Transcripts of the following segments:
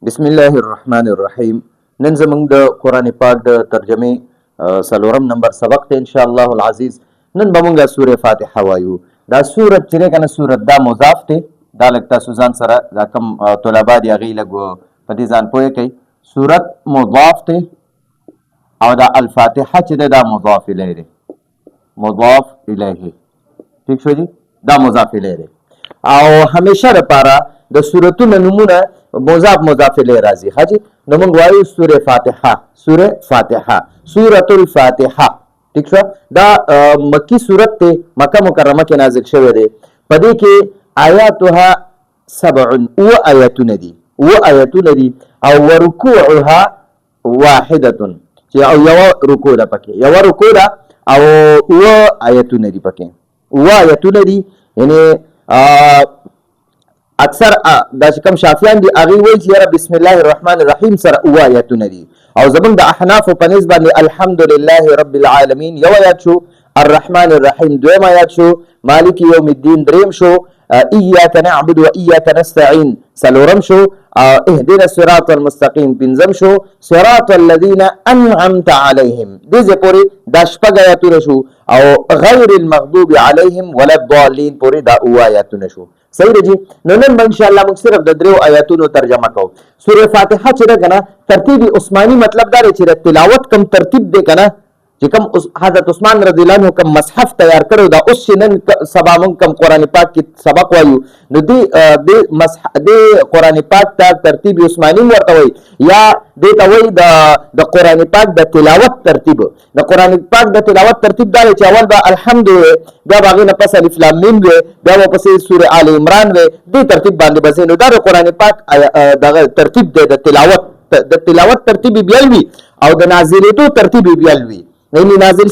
بسم الله الرحمن الرحیم. نن زمونږ د قرآن پاک د ترجمې څلورم نمبر سبق ته ان شاء الله العزیز. نن به مونږ سوره فاتحه وایو. دا سورت چې کنه سورت دا مضاف ته دا لږ تاسو ځان سره دا کم طلبا دي هغې لږ په دې ځان پوهه کوي. سورت مضاف ته او دا الفاتحه چې ده دا مضاف الیه دی. مضاف الیه ٹھیک شو جی، دا مضاف الیه دی. او همیشه لپاره د سورتونو نمونه مضاف الیه راځي. حاجی نو موږ وایو سوره فاتحه، سوره فاتحه، سوره الفاتحه. ٹھیک شو. دا مکی سورت ته مکه مکرمه کې نازل شوی دی. په دې کې آیاتها 7 او آیاتونه دي، او آیاتونه دي او ورکوعها واحده چې او یو رکوع ده پکې، یو رکوع ده او او آیاتونه دي پکې، او آیاتونه دي. یعنی اکثر دا چې کوم شافعیان دي هغه وایي چې یاره بسم الله الرحمن الرحیم سره او آیاتونه دي. او زمونږ د احناف په نسبت باندې الحمدلله رب العالمین یو آیات شو، الرحمن الرحیم دویم آیات شو، مالک یوم الدین دریم شو، ایاک نعبد و ایاک نستعین څلورم شو، اهدنا الصراط المستقیم پنځم شو، صراط الذین انعمت علیهم دې ځای پورې دا شپږ آیاتونه شو، او غیر المغضوب علیهم ولا الضالین پورې دا او آیاتونه شو. صحیح دی جی. نو نن به انشاءالله موږ صرف د دریو آیاتونو ترجمه کوو. سوره فاتحه چې ده کنه ترتیب عثماني مطلب دا دی چې د تلاوت کم ترتیب دی کنه چې کم حضرت عثمان رضی الله عنه کم مصحف تیار کړو دا اوس چې نن سبا موږ کم قرآن پاک کې سبق وایو نو د قرآن پاک ته ترتیب عثماني ورته وایي، یا دې ته وایي د قرآن پاک د تلاوت ترتیب. د قرآن پاک د تلاوت ترتیب دا دی چې اول به الحمد وي، بیا به هغې نه پس الف لام میم وي، بیا به پسې سوره آل عمران وي. دې ترتیب باندې به ځي. نو دا د قرآن پاک دغه ترتیب دی د تلاوت ترتیب بیا وي او د نازلېدو ترتیب بیا وي. یعنی نازل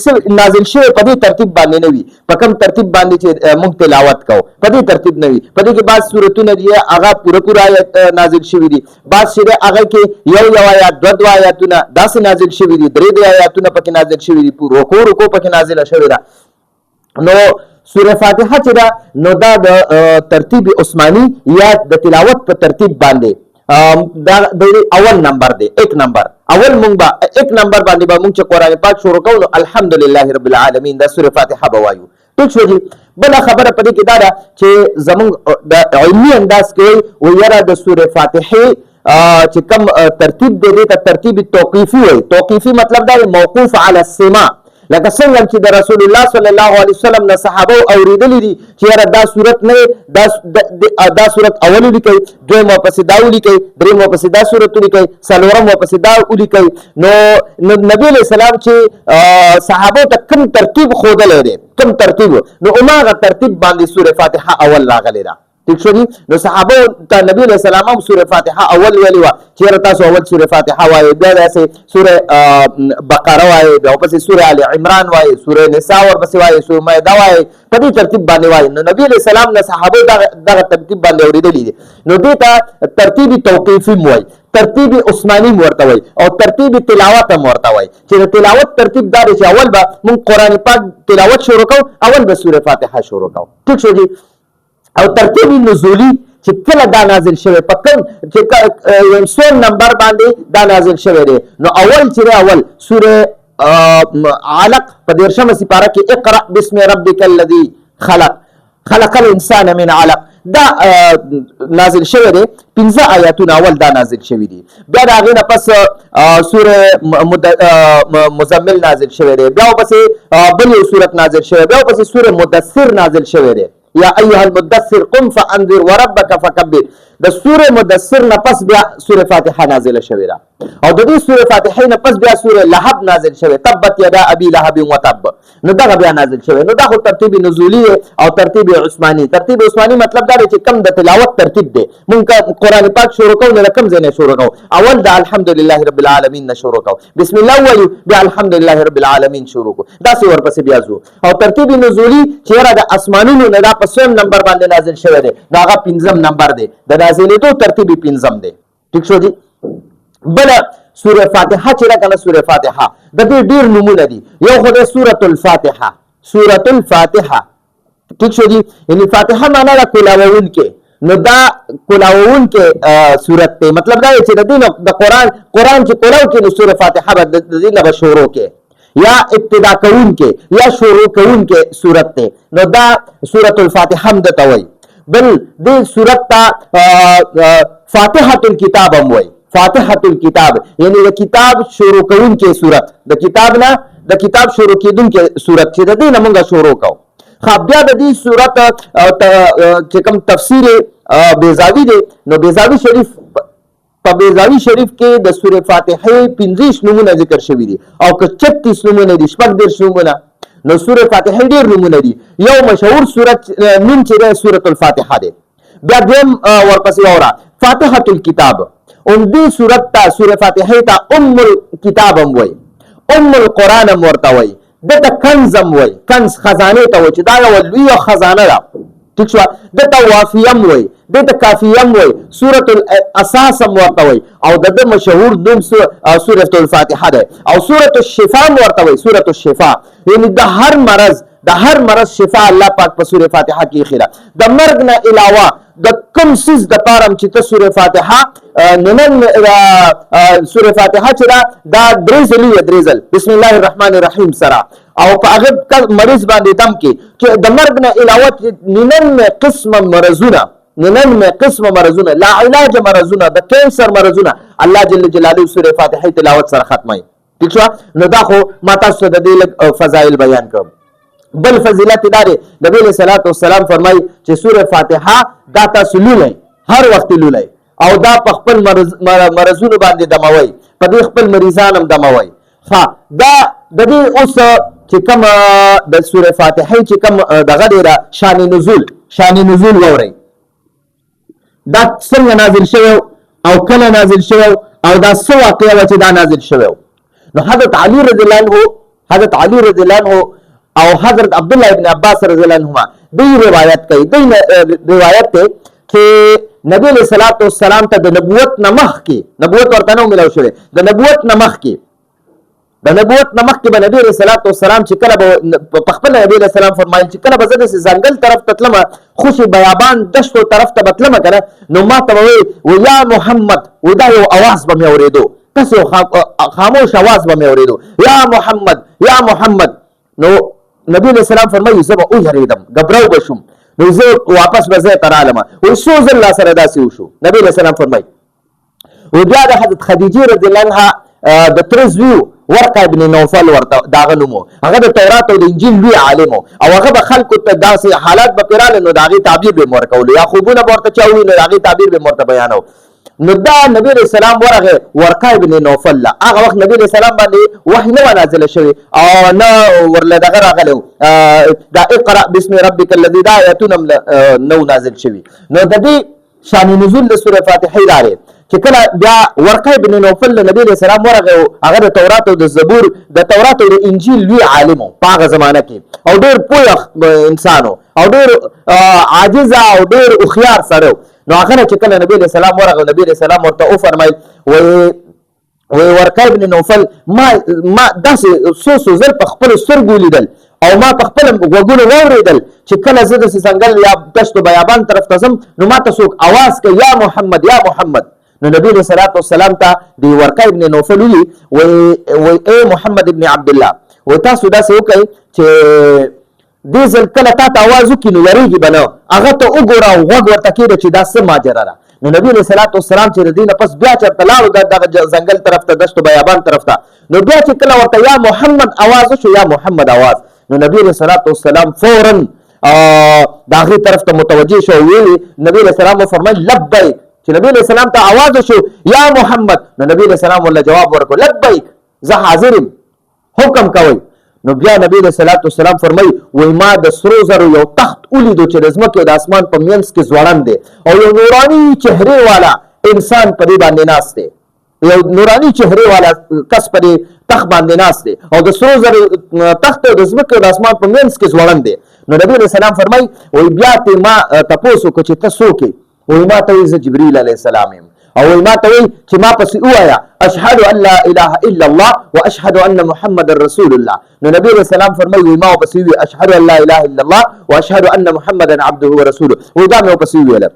شوی په دې ترتیب باندې نه وي، په کوم ترتیب باندې چې موږ تلاوت کوو په دې ترتیب نه وي. په دې کې بعض سورتونه دي هغه پوره آیت نازل شوي دي، بعض چې دی هغه کې یو آیات دوه آیاتونه داسې نازل شوي دي، درې آیاتونه پکې نازل شوي دي، رکوع پکې نازله شوې ده. نو سوره فاتحه چې ده نو دا د ترتیب عثماني یا د تلاوت په ترتیب باندې دا د اول نمبر دی، ایک نمبر. اول مونږ به ایک نمبر باندې به مونږ چې قرآن پاک شروع کوو نو الحمدلله رب العالمین دا سوره فاتحه به وایو. ټیک شو جی. بله خبره په دې کې دا ده چې زمونږ د علمي انداز کې وایي یاره د سوره فاتحې چې کوم ترتیب دی دې ته ترتیب توقیفي وایي. توقیفي مطلب دا دی موقوف علی السماع. لکه څنګه چې د رسول الله صلی الله علیه وسلم نه صحابه اوریدلی دي چې یاره دا صورت نه دا صورت اول ولیکئ، دویم ورپسې دا ولیکئ، دریم ورپسې دا صورت ولیکئ، څلورم ورپسې دا ولیکئ. نو نبی علیه السلام چې صحابو ته کوم ترتیب ښودلی دی، کوم ترتیب، نو هماغه ترتیب باندې سوره فاتحه اول راغلی ده. ٹھیک شو جی. نو صحابه ته نبی علیہ السلام هم سوره فاتحه اول ویلی وه چې یاره تاسو اول سوره فاتحه وایئ، بیا داسې سوره بقره وایئ، بیا ورپسې سوره آل عمران وایئ، سوره نساء ورپسې وایئ، سوره مائده وایئ، په دې ترتیب باندې وایئ. نو نبی علیہ السلام نه صحابه دغه ترتیب باندې اورېدلي دي. نو دې ته ترتیب توقیفي م وایي، ترتیب عثماني م ورته وایي، او ترتیب تلاوت هم ورته وایي. چې د تلاوت ترتیب دا دی چې اول به مونږ قرآن پاک تلاوت شروع کوو، اول به سوره فاتحه شروع کوو. ټیک شو جی. او ترتیب نزولی چې کله دا نازل شوی په کوم چې څو نمبر باندې دا نازل شوی دی. نو اول چې اول سوره علق په 13مه سپاره کې اقرأ بسم ربک الذی خلق الانسان من علق دا نازل شوی دی. 15 آیاتونه اول دا نازل شوی دي. بیا د هغې نه پس سوره مزمل نازل شوی دی، بیا ورپسې بل یو سورت نازل شوی، بیا ورپسې سوره مدثر نازل شوی دی، یا ایها المدثر قم فانذر وربک فکبر. د سوره مدثر نه پس بیا سوره فاتحه نازله شوې ده، او د دې سوره فاتحه نه پس بیا سوره لهب نازل شوې، تبت یدا ابي لهب وتب. نو دغه بیا نازل شوې. نو دا خو ترتیب نزولی او ترتیب عثماني. ترتیب عثماني مطلب دا دی چې کم د تلاوت ترتیب دی. مونږ قرآن پاک شروع کوو نو له کوم ځای نه شروع کوو؟ اول د الحمدلله رب العالمین نه شروع کوو، بسم الله وایو، بیا الحمدلله رب العالمین شروع کوو، داسې ورپسې بیا ځو. او ترتیب نزولی چې یاره د اسمانونو نه دا په 100 نمبر باندې نازل شوی دی، نو هغه 5م نمبر دی، د نازلېدو ترتیب 5م دی. ټیک شو جی. بله سوره فاتحه چې ده کنه سوره فاتحه د دې ډېر نومونه دي. یو خو د سورة الفاتحه، سورة الفاتحه. ٹھیک شو جی. یعنی فاتحه معنا ده کولاوونکې، نو دا کلاوون کې صورت ته مطلب دا چې د دین د قران چې کلاو کې نو سوره فاتحه به د دین به شروع کې یا ابتدا کوون کې یا شروع کوون کې صورت ته نو دا سوره الفاتحه هم د توي بل د صورت ته فاتحه الكتاب هم وای فاتحه الكتاب یعنی د کتاب شروع کوون کې صورت د کتاب نه د کتاب شروع کیدون کې صورت چې د دین موږ شروع کوو خو بیا د دې صورت چې کوم تفسیر بیزاوی دی نو بیزاوی شریف په بیزاوی شریف کې د سوره فاتحه 15 نمونه ذکر شوی دي او که 36 نمونه دي شپږ دېرش نمونه نو سوره فاتحه ډېر نمونه دي یو مشهور سورت نوم چې دی سوره الفاتحه دی بیا دویم ورپسې وره فاتحه الكتاب اون دې سورت ته سوره فاتحه ته ام الكتاب هم وایي ام القرآن هم ورته وایي دته کنز هم وایي کنز خزانه ته وایي چې دا یوه لویه خزانه ده ټیک شوه دته وافیه هم وایي دته کافیه هم وایي سورة الاساس هم ورته وایي او د ده مشهور نوم سورة الفاتحه ده او سورة الشفا هم ورته وایي سورة الشفا یعنی د هر مرض شفا الله پاک په سوره فاتحه کې ایښې ده د مرګ نه علاوه د کوم څیز دپاره هم چې ته سوره فاتحه نن سوره فاتحه چې ده دا درې ځلې وي درې ځل بسم الله الرحمن الرحیم سره او په هغه مریض باندې دم کې چې د مرګ نه علاوه ننن قسم مرضونه لا علاج مرضونه د کینسر مرضونه الله جل جلاله سوره فاتحه تلاوت سره ختمای ٹھیک شو نو دا خو ما تاسو ته د دې فضایل بیان کوم بل فضیلت دار نبی علیہ الصلوۃ والسلام فرمای چې سوره فاتحه دا تاسو لولئ هر وخت لولئ او دا په خپل مرزونو باندې دموي په دې خپل مریضان هم دموي ها دا د دې اوس چې کوم د سوره فاتحه چې کوم دغه ډیره شان نزول ووري دا څنګه نازل شوی او کله نازل شوی او دا څه واقعه چې دا نازل شوی نو حضرت علی رضی الله عنه او حضرت عبد الله ابن عباس رضی الله عنهما دوی روایت کوي روایت ته چې نبی علیہ الصلوۃ والسلام ته د نبوت نمخ کې نبوت ورته نو ملو شوی د نبوت نمخ کې به نبی علیہ الصلوۃ والسلام چې کله په خپل نبی علیہ السلام فرمایل چې کله به زه د ځنګل طرف ته تلم خوشي بیابان دشتو طرف ته بتلم کنه نو ما ته وی یا محمد و دا یو आवाज به مې اوریدو تاسو خاموش आवाज به مې اوریدو یا محمد نو نبی علیہ السلام فرمایي زه به ویریدم غبراو بشم نو زه واپس به زه ترالم او څو ځل الله سره داسې وشو نبی علیہ السلام فرمایي و بیا د حضرت خدیجه رضی الله عنها د ترزوی ورقه ابن نوفل ورته داغه نومو هغه د تورات او د انجیل لوی عالم او هغه به خلکو ته داسې حالات به پیراله نو داغه تعبیر به ورکول یا خوبونه ورته چاوي نو داغه تعبیر به ورته بیانو نو دا نبی علیہ السلام ورغه ورقه ابن نوفل هغه وخت نبی علیہ السلام باندې وحی نه نازل شوی او نه ورله دغه راغلو دا اقرا بسم ربک الذی دا آیاتون نو نازل شوی نو د دې شان نزول د سوره فاتحه لاره چې کله بیا ورقه ابن نوفل نبی علیہ السلام ورغه هغه د تورات او د زبور د تورات او د انجیل لوی عالم په هغه زمانه کې او ډېر پوه انسانو او ډېر عاجز او ډېر خيار سره نو هغه چې کله نبی علیہ السلام ورغه نبی علیہ السلام ورته او فرمایل وی ورقه ابن نوفل ما داسې سو زر په خپل سترګو لیدل او ما په خپل غوږونو واورېدل چې کله زه د څنګل یا دشت بیابان طرف ته ځم نو ما ته څوک आवाज کوي یا محمد نو نبی علیہ الصلوۃ والسلام ته دی ورقه ابن نوفل وی اے محمد ابن عبد الله و تاسو داسې وکړئ چې دې ځل کله تا ته आवाज وکړي نو ورېږي به نه هغه ته وګوره او غوږ ورته کېږده چې دا څه ماجره ده نو نبی علیہ الصلوۃ والسلام چې د دې نه پس بیا چېرته لاړو دغه ځنګل طرف ته دشت بیابان طرف ته نو بیا چې کله ورته یا محمد आवाज وشو یا محمد आवाज نو نبی علیہ الصلوۃ والسلام فوراً د هغې طرف ته متوجه شو ویلي نبی علیہ السلام وفرمایل لبیک چې نبی علیہ السلام ته आवाज وشو یا محمد نو نبی علیہ السلام ورله جواب ورکړو لبیک زه حاضر یم حکم کوئ نو بیا نبی علیہ الصلوۃ والسلام فرمایي وای ما د سرو زرو یو تخت ولیدو چې د ځمکې او د اسمان په منځ کې ځوړند دی او یو نوراني چهرې والا انسان په دې باندې ناست دی یو نوراني چهرې والا کس په دې تخت باندې ناست دی او د سرو زرو تخت او د ځمکې او د اسمان په منځ کې ځوړند دی نو نبی علیہ السلام فرمایي وای بیا ته ما تپوس وکړو چې ته څوک یې وای ما ته وایي زه جبریل علیه السلام یم او ما ته وایي چې ما پسې ووایه اشهد ان لا اله الا الله واشهد ان محمد رسول الله نو نبی علیہ السلام فرمایي ما پسې وی اشهد ان لا اله الا الله واشهد ان محمدا عبده ورسوله و دا مې پسې ویل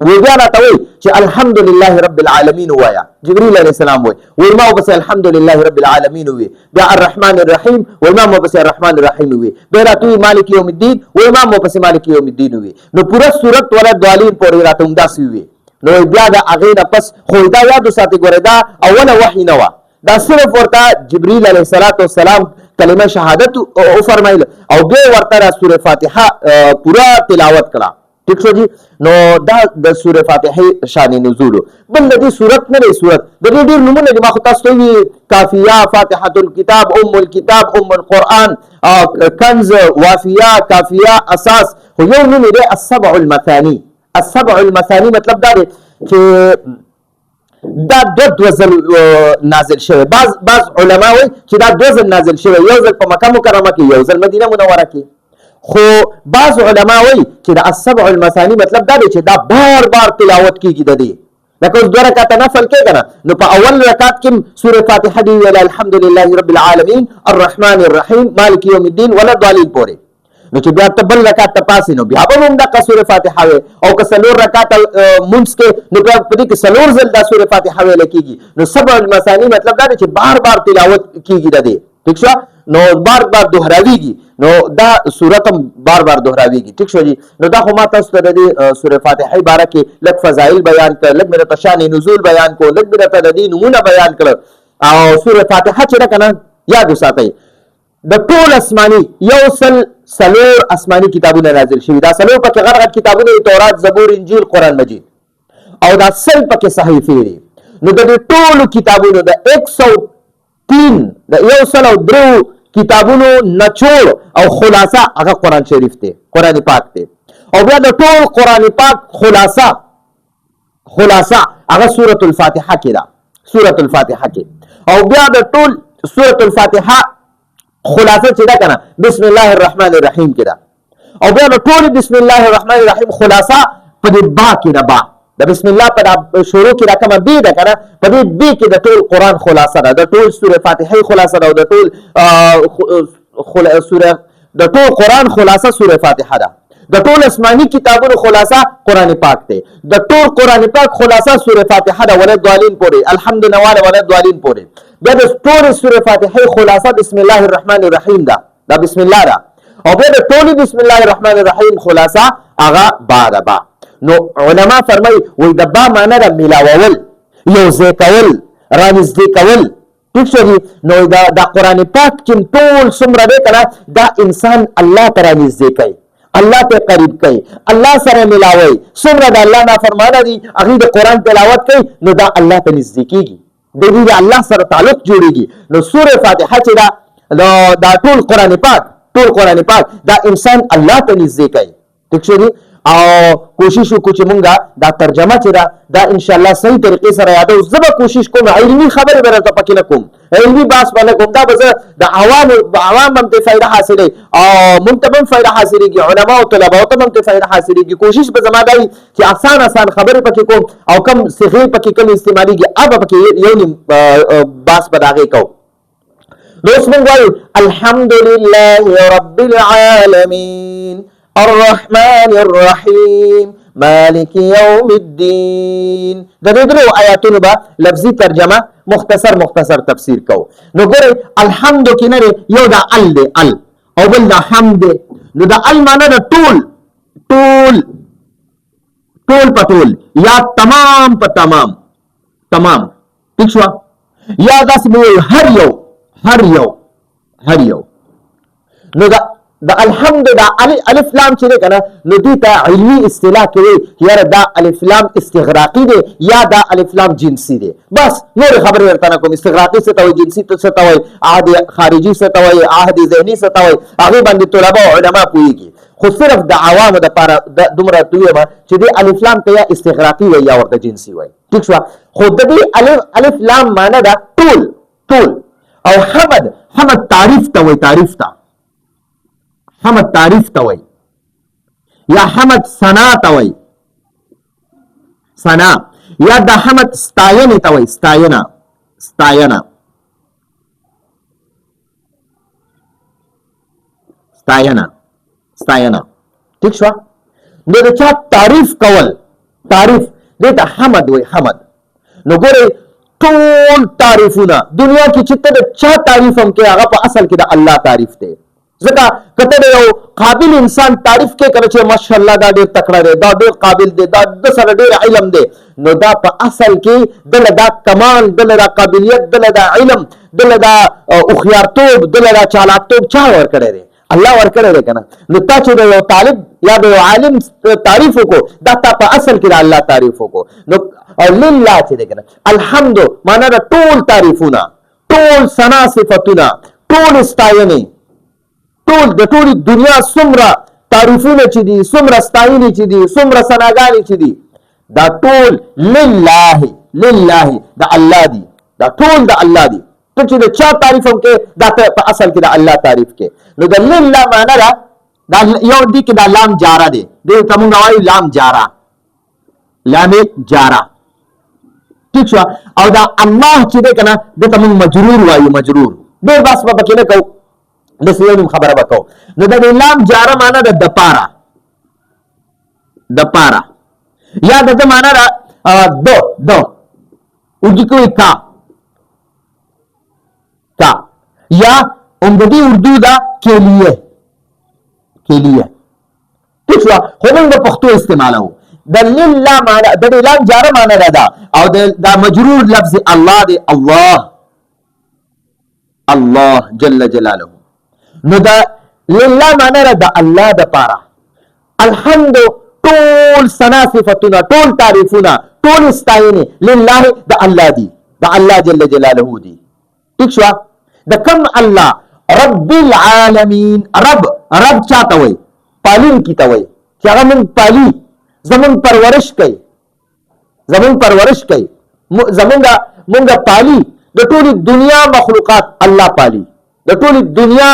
وی بیا راته وایي چې الحمدلله رب العالمین ووایه. جبریل علیه السلام وایي ما ورپسې الحمدلله رب العالمین ووایي. بیا الرحمن الرحیم وایي ما ورپسې الرحمن الرحیم ووایي. بیا راته وایي مالک یوم الدین وایي ما ورپسې مالک یوم الدین ووایي. نو پوره صورت ولا ضالین پورې راته همداسې ووایي. نو بیا د هغې نه پس خو دا یاد وساتئ، ګورئ دا اوله وحی نه وه، دا صرف ورته جبریل علیه السلام کلمه شهادت وفرمایل او بیا ورته را سوره فاتحه پورا تلاوت کړه. ٹھیک شو جی. نو دا د سوره فاتحه شان نزول. بل د دې صورت نه دی، صورت د دې ډیر نمونه دي، ما خو تاسو ته وی کافیه، فاتحه الكتاب، ام الكتاب، ام القرآن، کنز، وافیه، کافیه، اساس. خو یو نوم دی السبع المثانی. السبع المثانی مطلب دا دی چې دا دو ځل نازل شوی. بعض علما وایي چې دا 2 ځل نازل شوی، یو ځل په مکه مکرمه کې، یو ځل مدینه منوره کې. خو بعض علما وایي چې د السبع المثانی مطلب دا دی چې دا بار بار تلاوت کیږي د دې. لکه اوس 2 رکعاته نفل کې کنه، نو په اول رکعت کې سوره فاتحه دی ویل الحمدلله رب العالمین الرحمن الرحیم مالک یوم الدین ولا ضالین پورې. نو چې بیا ته بل رکعت ته پاسې نو بیا به هم دغه سوره فاتحه وي، او که 4 رکعت مونځ کې نو بیا په دې کې 4 ځل دا سوره فاتحه ویل کېږي. نو سبع المثانی مطلب دا دی چې بار بار تلاوت کېږي د دې. ٹھیک شو. نو بار بار دهراویږي، نو دا صورت هم بار بار دهراویږي. ٹھیک شو جی. نو دا خو ما تاسو ته د دې سوره فاتحه باره کې لږ فضایل بیان کړ، لږ مې درته شان نزول بیان کړ، لږ مې درته د دې نمونه بیان کړ. او سوره فاتحه چې ده که نه یاد وساتئ د ټول اسماني 104 اسماني کتابونه نازل شوي. دا 4 پکې غټ غټ کتابونه دي، تورات، زبور، انجیل، قرآن مجید، او دا 100 پکې صحیفې دي. نو د دې ټولو کتابونو د 103 د 103 کتابونو نچوړ او خلاصه هغه قرآن شریف دی، قرآن پاک دی. او بیا د ټول قرآن پاک خلاصه هغه سورة الفاتحه کې ده، سورة الفاتحه کې. او بیا د ټول سورة الفاتحه خلاصه چې ده کنه بسم الله الرحمن الرحیم کې ده. او بیا د ټول بسم الله الرحمن الرحیم خلاصه په دې با کې ده. با د بسم الله په شروع کې راکمه بی ده کنه، په دې بی کې د ټول قرآن خلاصه ده، د ټول سوره فاتحه خلاصه ده، او د ټول قرآن خلاصه سوره فاتحه ده. د ټول آسماني کتابونو خلاصه قرآن پاک دی، د ټول قرآن پاک خلاصه سوره فاتحه ده ولا ضالین پورې، الحمد نواله ولا ضالین پورې. بیا د ټول سوره فاتحه خلاصه بسم الله الرحمن الرحیم ده، دا بسم الله ده. او بیا د ټول بسم الله الرحمن الرحیم خلاصه هغه با ده. با نو علما فرمایي وایي د با معنی ده ملاول، یو ځای کول، رانږدې کول. ٹھیک شو جی. نو دا قرآن پاک چې ټول څومره دی کنه دا انسان الله ته رانږدې کوي، الله ته قریب کوي، الله سره ملاوي. څومره د الله نافرمانه دي هغه د قرآن تلاوت کوي، نو دا الله ته نږدې کیږي، د دې الله سره تعلق جوړیږي. نو سوره فاتحه چې دا ټول قرآن پاک دا انسان الله ته نږدې کوي. ٹھیک شو جی. او کوشش وکړو چې مونږ دا ترجمه چې دا ان شاء الله صحیح طریقې سره یادو. زه به کوشش کوم علمي خبرې به درته پکې نه کوم، علمي بحث به نه کوم، دا به زه د عوام هم ته فایده حاصلوي او مونږ ته هم فایده حاصلېږي، علما او طلباو ته هم ته فایده حاصلېږي. کوشش به زما دا وي چې آسان خبرې پکې کوم، او کم صیغې پکې کم استعمالېږي هغه پکې یو نیم بحث به د هغې کوو. نو اوس مونږ وایو الحمدلله رب العالمین الرحمن الرحیم مالک یوم الدین. د دې درو آیاتونو به لفظي ترجمه مختصر تفسیر کو. نو ګورئ الحمد کې نه یو دا ال دی، ال، او بل دا حمد دی. نو دا ال معنی دا ټول په ټول، یا تمام په تمام. ٹھیک شو. یا داسې به هر یو. نو دا الحمد دا الف لام چې دی کنه نو دې ته علمي اصطلاح کوي یاره دا الف لام استغراقي دی یا دا الف لام جنسي دی. بس نور خبرې ورته نه کوم. استغراقي څه ته وایي، جنسي څه ته وایي، عهد خارجي څه ته وایي، عهد ذهني څه ته وایي، هغې باندې طلبا او علما پوهېږي. خو صرف د عوامو دپاره دومره دویمه چې دې الف لام ته یا استغراقي وایي یا ورته جنسي وایي. ټیک شوه. خو د دې الف لام معنی ده ټول. او حمد تعریف ته وایي، حمد تعریف ته وایي، یا حمد ثنا ته وایي، ثنا، یا د حمد ستاینې ته وایي، ستاینه. ٹھیک شو. نو د چا تعریف کول تعریف دې ته حمد وای، حمد. نو ګورئ ټول تعریفونه دنیا کې چې ته د چا تعریف هم کې هغه په اصل کې د الله تعریف دی. ځکه کته د یو قابل انسان تعریف کې کړه چې ماشاءالله دا ډېر تکړه دی، دا ډېر قابل دی، دا د سره ډېر علم دی، نو دا په اصل کې دله دا کمال، دله دا قابلیت، دله دا علم، دله دا هوښیارتوب، دله دا چالاکتوب چا ورکړی دی؟ الله ورکړی دی کنه. نو تا چې د یو طالب یا د یو عالم تعریف وکړو، دا تا په اصل کې د الله تعریف وکړو. نو او لله چې دی کنه الحمد معنا د ټول تعریفونه، ټول ثنا صفتونه، ټول ستاینې، ټول د ټولې دنیا څومره تعریفونه چې دي، څومره ستاینې چې دي، څومره ثناګانې چې دي، دا ټول لله د الله دي، دا ټول د الله دي. ته چې د چا تعریف هم کې دا ته په اصل کې د الله تعریف کې. نو د لله معنا دا یو دی کې دا لام جاره دی، دې ته مونږ وایو لام جاره، لام جاره، ٹھیک شو. او دا الله چې دی کنه دې ته مونږ مجرور وایو، مجرور. ډېر بس په کې نه کوو، د سیونم خبره وکاو. نو د لام جاره معنا د دپاره، دپاره، یا د معنا دو اردو کوئی کا، یا عمدی اردو دا کے لیے، ٹھیک شو. خو موږ د پښتو استعمالو. د لله معنا د لام جاره معنا دا، او دا مجرور لفظ الله دی، الله جل جلاله. نو دا لله معنا د الله د پاره. الحمد ټول ثنا صفتونه، ټول تعریفونه، ټول ستاینې لله د الله دي، د الله جل جلاله دي. ٹھیک شو. د کم الله رب العالمین، رب چاته وای؟ پالون کی ته وای چې هغه مونږ پالي، زمونږ پرورش کوي، مونږ پالي. د ټولې دنیا مخلوقات الله پالي، د ټولې دنیا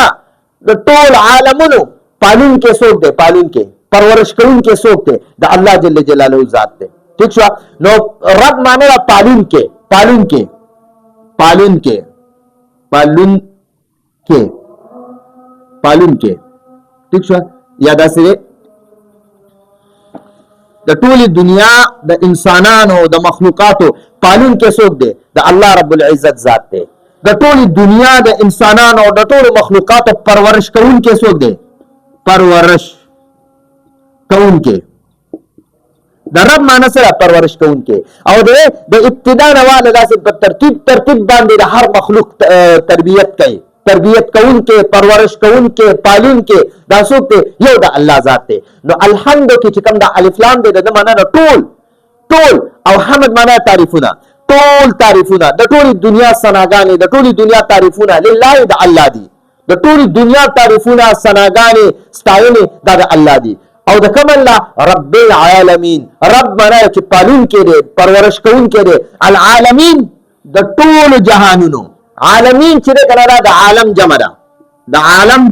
د ټول عالمونو پالون کې څوک دی؟ پالون کې پرورش کوون کې څوک دی؟ د الله جل جلاله ذات دی. ٹھیک شو. نو رب معنی پالون کې، ٹھیک شو. یا داسې د ټولې دنیا د انسانانو د مخلوقاتو پالون کې څوک دی؟ د الله رب العزت ذات دی. د ټولې دنیا د انسانانو او د ټولو مخلوقاتو پرورش کوون کې څوک دی؟ پرورش کوون کې. د رب معنی سره پرورش کوون کې. او د ابتدا نه واله داسې په ترتیب باندې د هر مخلوق تربیت کوون کې، پرورش کوون کې، پالون کې، دا څوک دی؟ یو د الله ذات دی. نو الحمد کې چې کوم د الف لام دی د معنا ټول، او حمد معنا تعریفونه، ټول تعریفونه، د ټولې دنیا ثناګانې، د ټولې دنیا تعریفونه لله د الله دي، د ټولې دنیا تعریفونه، ثناګانې، ستاینې دا د الله دي. او د کوم الله رب العالمین، رب معنا چې پالون کې دی، پرورش کوون کې دی. العالمین د ټولو جهانونو، عالمین چې دی کنه د عالم جمع ده، د عالم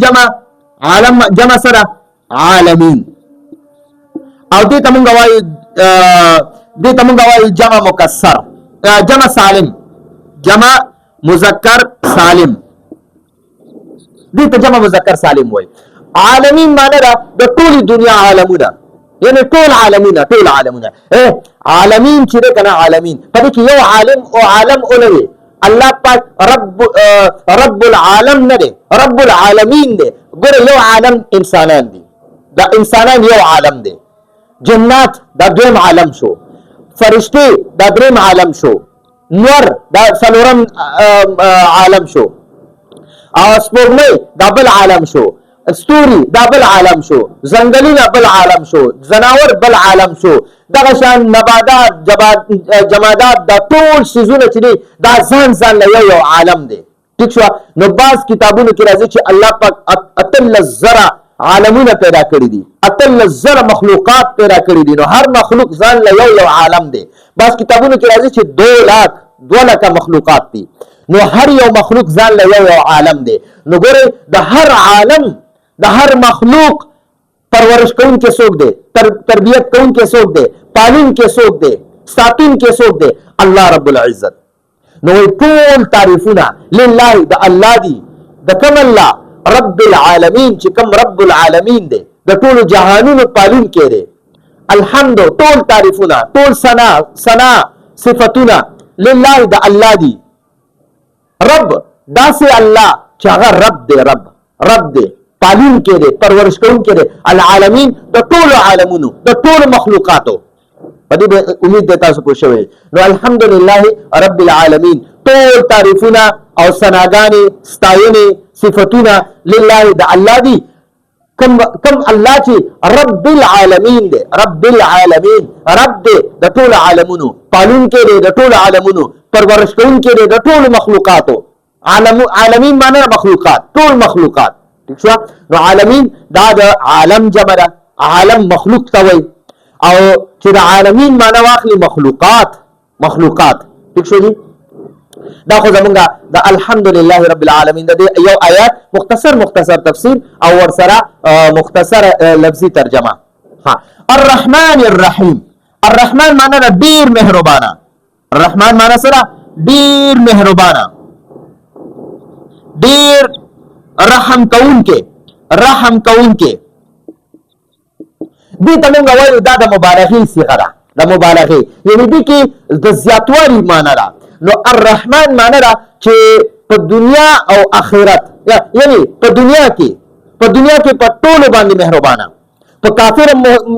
جمع سره عالمین. او دې ته مونږ وایو جمع مکسر، جمع سالم، جمع مذکر سالم، دې ته جمع مذکر سالم وایي. عالمین معنی دا د ټولې دنیا عالمونه، یعنی ټول عالمونه، عالمین چې دی کنه عالمین په دې کې یو عالم او عالم اولوي. الله پاک رب العالم نه دی، رب العالمین دی. ګوره یو عالم انسانان دي، دا انسانان یو عالم دی. جنات دا دویم عالم شو، فرشتي دا دریم عالم شو، نور دا څلورم عالم شو، او سپوږمۍ دا بل عالم شو، ستوري دا بل عالم شو، ځنګلونه بل عالم شو، زناور بل عالم شو، دغه شان نباتات، جمادات، دا ټول څیزونه چې دي دا ځان له یو عالم دی. ٹھیک شو. نو بعض کتابونو کې راځي چې الله پاک اتلس زره عالمونه پیدا کړي دي، اتلس زره مخلوقات پیدا کړي دي. نو هر مخلوق ځان له یو عالم دی. بعض کتابونو کې راځي چې 2 لک مخلوقات دي. نو هر یو مخلوق ځان له یو عالم دی. نو ګوره د هر عالم، د هر مخلوق پرورش کوون کې څوک دی؟ تربیت کوون کې څوک دی؟ پالون کې څوک دی؟ ساتون کې څوک دی؟ الله رب العزت. نو ټول تعریفونه لله د الله دي. د کوم الله؟ رب العالمین چې کوم رب العالمین دی، د ټولو جهانونو پالون کې دی. الحمد ټول تعریفونه ټول ثنا صفاتونه لله د الله دي. رب داسې الله چې هغه رب دی پالون کې دی پرورش کوونکی دی العالمین د ټولو عالمونو د ټولو مخلوقاتو. په دې امید ده تاسو پوه شوئ. نو الحمدلله رب العالمین ټول تعریفونه او ثناګانې ستاینې صفتونه لله د الله دي. کم الله چې رب العالمین دی رب العالمین رب دی د ټولو عالمونو پالون کې دی د ټولو عالمونو پرورش کوونکی دی د ټولو مخلوقاتو. عالمین معنی مخلوقات ټول مخلوقات. ٹھیک شو. نو عالمین دا د عالم جمع ده عالم مخلوق ته وایي او چې د عالمین معنی واخلي مخلوقات. ٹھیک شو جی. دا خو زمونږه د الحمدلله رب العالمین د یو آیات مختصر تفسیر او ورسره مختصر لفظي ترجمه. ها الرحمن الرحیم. الرحمن معنی ډیر مهربانه. الرحمن معنی سره ډیر مهربانه ډیر رحم کوونکې دې ته موږ وایو دا د مبالغې صيغه ده د مبالغې یعنی دې کې د زیاتوالي معنی ده. نو الرحمن معنی ده چې په دنیا او آخرت یعنی په دنیا کې په ټولو باندې مهربانه په کافر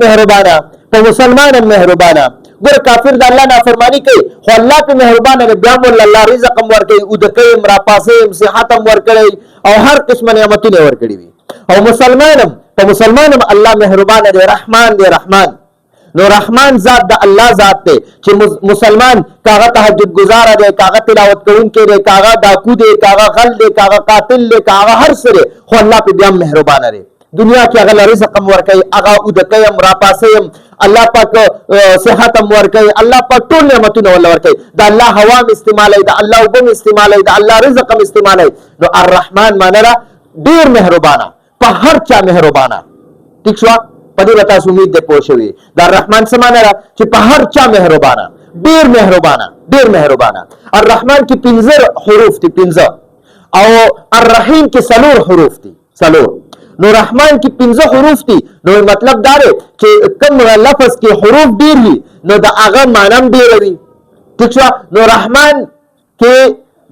مهربانه په مسلمان مهربانه. ګور کافر د الله نافرمانی کوي خو الله په مهربانه دی بیا مول الله رزق هم ورکوي او د کوي را پاسې صحت هم ورکړي او هر قسم نعمتونه ورکړي وي. او مسلمانم الله مهربانه دی رحمان. نو رحمان ذات د الله ذات دی چې مسلمان کاغه تهجد گزار دی کاغه تلاوت کوونکی دی کاغه ډاکو دی کاغه غل دی کاغه قاتل دی کاغه هر څه دی خو الله په بیا مهربانه دی. دنیا کې هغه رزق هم ورکوي هغه او د کوي هم را پاسې الله پاک صحت هم ورکوي الله پاک ټول نعمتونه ول ورکوي د الله هوا هم استعمالوي د الله اوبه هم استعمالوي د الله رزق هم استعمالوي. نو الرحمن معنی ډیر مهربانه په هر چا مهربانه. ٹھیک شو. په دې به تاسو امید ده پوه شوي. د الرحمن څه معنی ده چې په هر چا مهربانه ډیر مهربانه. الرحمن کې 15 حروف دي 15 او الرحیم کې 4 حروف دي 4. نو رحمان کې 15 حروف دي. نو مطلب دا دی چې کوم لفظ کې حروف ډیر وي نو د هغه معنی هم ډیر وي. ٹھیک شو. نو رحمان کې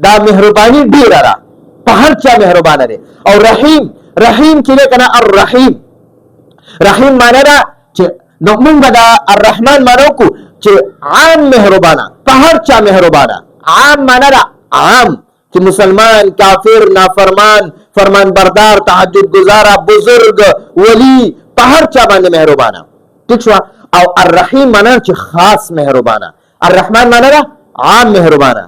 دا مهرباني ډیره ده په هر چا مهربانه دی. او رحیم کې نه کنه رحیم معنی دا چې نو موږ دا الرحمن معنی کو چې عام مهربانه په هر چا مهربانه. عام معنی دا عام چې مسلمان کافر نافرمان فرمان بردار تهجد گزار بزرگ ولی په هر چا باندې مهربانه. ٹھیک شو. او الرحیم معنی چې خاص مهربانه. الرحمن معنی دا عام مهربانه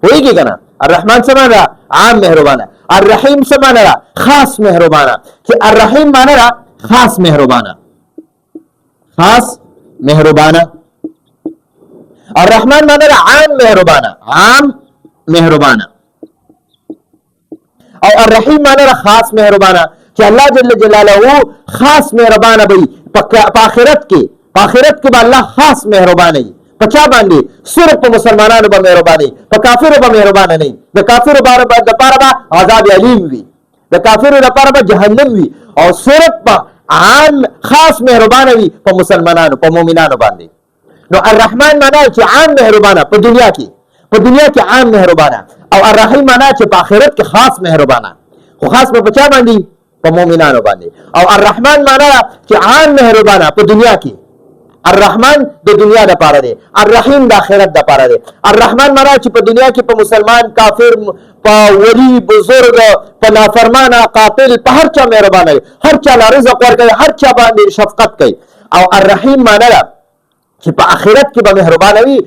وایي کنه. الرحمن څه معنی عام مهربانه. الرحیم څه معنی خاص مهربانه چې الرحیم معنی خاص مهربانه. الرحمن معنی عام مهربانه او الرحیم معنی خاص مهربانه چې الله جل جلاله خاص مهربانه وي په آخرت کې به الله خاص مهربانه وي. په چا باندې صرف په مسلمانانو به مهربانه په کافرو به مهربانه نه. د کافرو لپاره به عذاب الیم وي د کافرو لپاره به جهنم وي او صرف په عام خاص مهربانه وي په مسلمانانو په مؤمنانو باندې. نو الرحمن معنی چې عام مهربانه په دنیا کې عام مهربانه او الرحیم معنی چې په آخرت کې خاص مهربانه خو خاص په چا باندې په مؤمنانو باندې. او الرحمن معنی چې عام مهربانه په دنیا کې. الرحمن د دنیا لپاره دی الرحیم د آخرت لپاره دی. الرحمن معنی چې په دنیا کې په مسلمان کافر په ولی بزرگ په نافرمانه قاتل په هر چا مهربانه وي هر چا رزق ورکوي هر چا باندې شفقت کوي. او الرحیم معنی چې په آخرت کې به مهربانه وي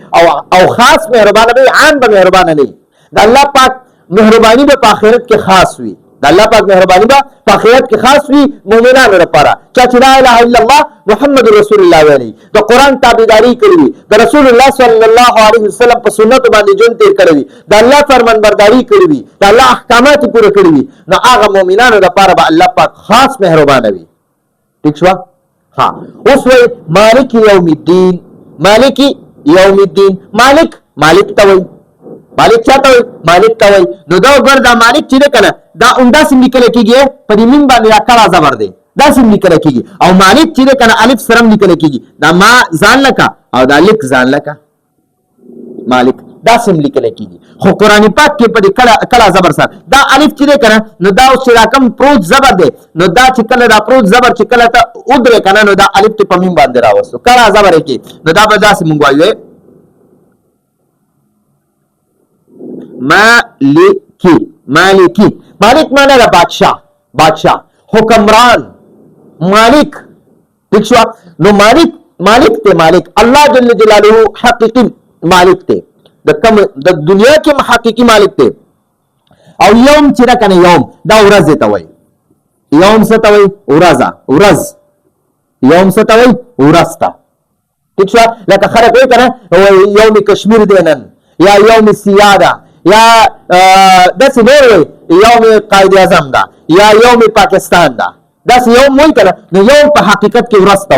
او خاص مهربانه وي عام به مهربانه نه وي. د الله پاک مهرباني به په آخرت کې خاص وي د الله پاک مهرباني به په آخرت کې خاص وي مؤمنانو لپاره چې لا اله الا الله محمد رسول الله ویلي د قرآن تابعداري کړې وي د رسول الله صلی الله علیه وسلم په سنت باندې ژوند تیر کړی وي د الله فرمانبرداري کړې وي د الله احکامات پوره کړې وي نو هغه مؤمنانو لپاره به الله پاک خاص مهربانه وي. ٹھیک شو. ها اوس وی مالک یوم الدین مالک ته وي مالک چاته وي مالک ته وي. نو دا ګور دا مالک چې کنه دا اوندا څنګه لیکل کېږي په دې مين باندې راکړه زبر دی داسې لیکل کېږي. او مالک چې دی که نه الف سره هم لیکل کېږي. دا ما ځان لکه او دا لیک ځان لکه مالک داسې هم لیکل کېږي. خو قرآن پاک کې په دې کله زبر سره دا الف چې دی که نه نو دا اوس چې دا کوم پروت زبر دی نو دا چې کله دا پروت زبر چې کله ته ودرې که نه نو دا الف ته په میم باندې راوستو کله زبر یې کې نو دا به داسې مونږ وایو مالکی. مالک معنی دا بادشاہ حکمران مالک. ٹھیک شو نو مالک ته مالک الله جل جلاله حقیقی مالک ته د دنیا کې حقیقی مالک ته. او یوم چې دا کنه یوم دا ورځ ته وای. یوم څه ته وای ورځ. یوم څه ته وای ورځ ته. ٹھیک شو لکه خلک وای کنه یوم کشمیر دی نن یا یوم سیاده یا داسې نور وای یوم قائد اعظم ده یا یوم پاکستان ده داسې یوم وای کنه نو یوم په حقیقت کې ورځ ته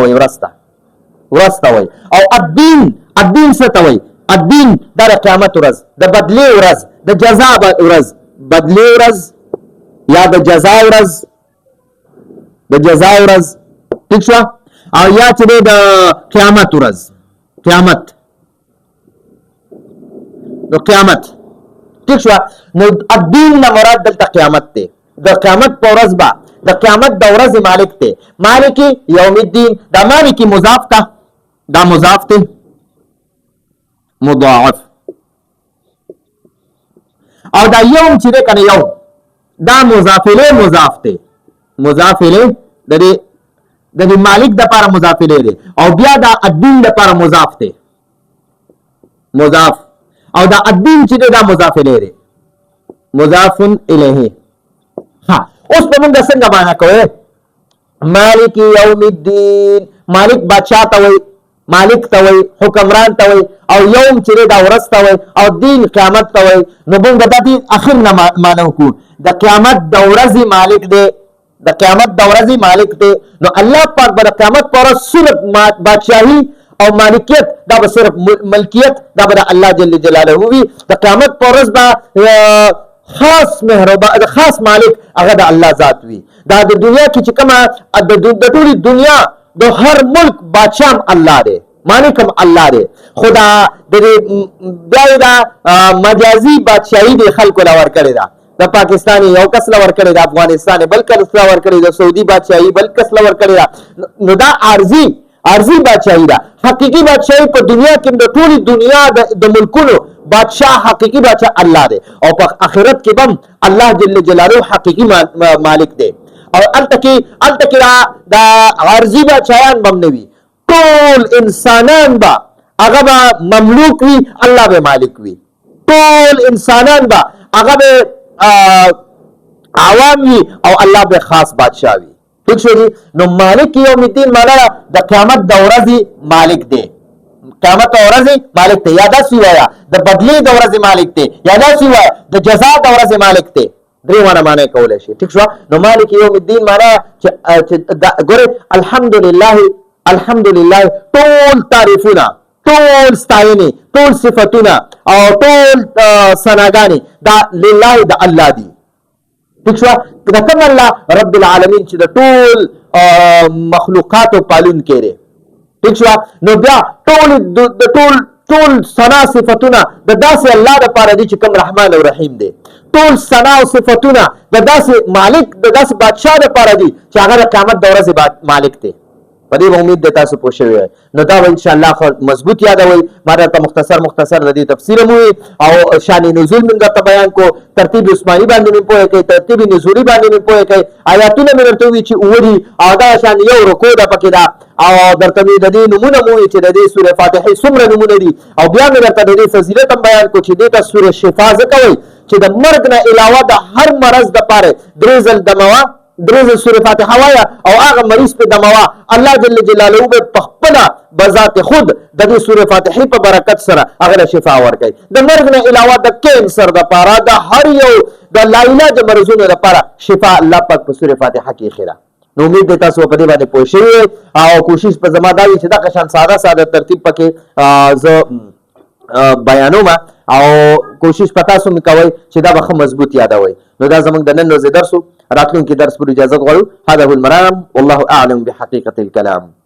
وای او الدین څه ته وای الدین دا د قیامت ورځ د بدلې ورځ د جزا ورځ بدلې ورځ یا د جزا ورځ ٹھیک شو او یا چې د قیامت ورځ قیامت ٹھیک شو نو الدین نه مراد دلته قیامت ته د قیامت په ورځ با د قیامت د ورځې مالک ته مالکی یوم الدین دا مالکی مضاف ته دا مضاف ته مضاعف او دا یوم چې ده کنه یوم دا مضافله مضاف ته مضافله د دې مالک د لپاره مضافله ده او بیا دا الدین د لپاره مضاف ته مضاف او دا الدین چې دا مضافله ده مضاف الیه. ها اوس په موږ څنګه معنا کوو مالک یوم الدین مالک بادشاہ ته وای مالک ته وای حکمران ته وای او یوم چې دا ورځ ته وای او دین قیامت ته وای نو موږ د دې اخر نه معنا وکړو د قیامت د ورځې مالک دی د قیامت د ورځې مالک دی نو الله پاک به د قیامت پر صرف بادشاہي او مالکیت دا به صرف ملکیت دا به الله جل جلاله وي د قیامت پر ورځ به خاص مهربان خاص مالک هغه د الله ذات وي دا د دنیا کې چې کومه د ټولې دنیا د هر ملک بادشاہ الله دی مالک هم الله دی خدا د بیا دا مجازي بادشاہي د خلکو لا ورکړی دا د پاکستان یو کس لا ورکړی دا افغانستان بل کس لا ورکړی دا سعودي بادشاہي بل کس لا ورکړی دا نو دا عارضی بادشاہي دا حقيقي بادشاہي په دنیا کې د ټولې دنیا د ملکونو بادشاہ حقيقي بادشاہ الله دی او په آخرت کې هم الله جل جلاله حقيقي مالک دی او التکی دا عارضی بادشاہان بم نوي ټول انسانان با هغه به مملوک وي الله به مالک وي ټول انسانان با هغه به عوام وي او الله به خاص بادشاہ وي. ٹھیک شو جی نو مالک یوم الدین معنا د قیامت د ورځې مالک دی قیامت د ورځې مالک دی یا داسې وایا د بدلې د ورځې مالک دی یا داسې وایا د جزا د ورځې مالک دی درې معنی معنی کولای شي. ٹھیک شو نو مالک یوم الدین معنا ګوره الحمدلله ټول تعریفونه ټول ستاینې ټول صفاتونه او ټول ثناګانې دا لله د الله دی. ٹھیک شو دا کوم الله رب العالمین چې د ټول مخلوقات پالون کړي. ٹھیک شو نو بیا ټول ثنا صفاتونه د داسې الله د پاره دي چې کوم رحمان او رحیم دی ټول ثنا او صفاتونه د داسې مالک د داسې بادشاہ د پاره دي چې هغه د قیامت د ورځې مالک دی. په دې امید ده تاسو پوه شئ نو دا ان شاء الله مضبوط یادوي ما ته مختصر د دې تفسیر مو او شان نزول موږ ته بیان کو ترتیب عثماني باندې مې پوهه کوي ترتیب نزولي باندې مې پوهه کوي آیاتونه مې ورته وی چې اوري او دا شان یو رکوع ده پکې دا او درته مې د دې نمونه مو چې د دې سوره فاتحه څومره نمونه دي او بیا مې درته د دې فضیلت هم بیان کو چې دې ته سوره شفا ځکوي چې د مرګ نه علاوه د هر مرض د پاره درېزل دموا درېزل سوره فاتحه وایا او هغه مریض په دموا الله جل جلاله به خپل بذات خود د دې سوره فاتحه په برکت سره هغه شفا ورکړي د مرګ نه علاوه د کینسر د پاره د هر یو د لا علاج مرزونو لپاره شفا الله پاک په سوره فاتحه کې خیره. نو امید ده تاسو په دې باندې پوه شئ او کوشش په زما دا وي چې دا قشان ساده ترتیب پکې ز بیانوم او کوشش پتا سو می کوي چې دا به مضبوط یادوي. نو دا زموږ د نن ورځې درس، راتلونکي درس پر اجازه غواړو. هذا هو المرام والله اعلم بحقيقة الكلام.